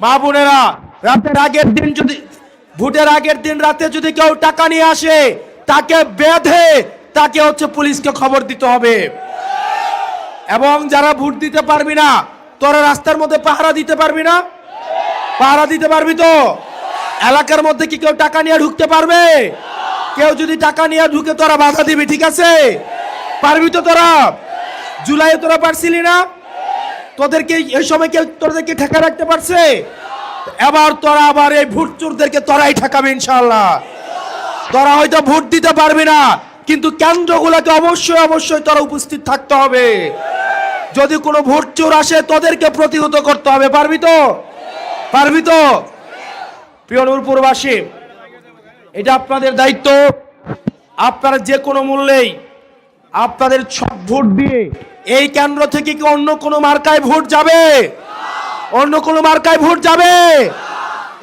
মা বোনেরা, রাতের আগের দিন যদি ভোটের আগের দিন রাতে যদি কেউ টাকা নিয়ে আসে, তাকে বেঁধে তাকে পুলিশকে খবর দিতে হবে। এবং যারা ভোট দিতে পারবি না, তোরা রাস্তার মধ্যে পাহারা দিতে পারবি না? পাহারা দিতে পারবি তো? এলাকার মধ্যে কি কেউ টাকা নিয়ে ঢুকতে পারবে? কেউ যদি টাকা নিয়ে ঢুকে তোরা বাধা দিবি, ঠিক আছে? পারবি তো তোরা? জুলাইয়ে তোরা পারছিলি না? তোদেরকে এই সময় কেউ তোদেরকে ঠেকা রাখতে পারছে? এবার তোরা আবার এই ভোট চোরদেরকে তোরাই ঠেকাবে ইনশাআল্লাহ। তোরা হয়তো ভোট দিতে পারবি না, কিন্তু কেন্দ্রগুলোতে অবশ্যই অবশ্যই তোরা উপস্থিত থাকতে হবে। যদি কোনো ভোট চোর আসে, তোদেরকে প্রতিহত করতে হবে। পারবি তো? পারবি তো? প্রিয় নূরপুরবাসী, এটা আপনাদের দায়িত্ব। আপনারা যে কোনো মূল্যেই আপনাদের সব ভোট দিয়ে এই কেন্দ্র থেকে কি অন্য কোনো মার্কায় ভোট যাবে? অন্য কোনো মার্কায় ভোট যাবে?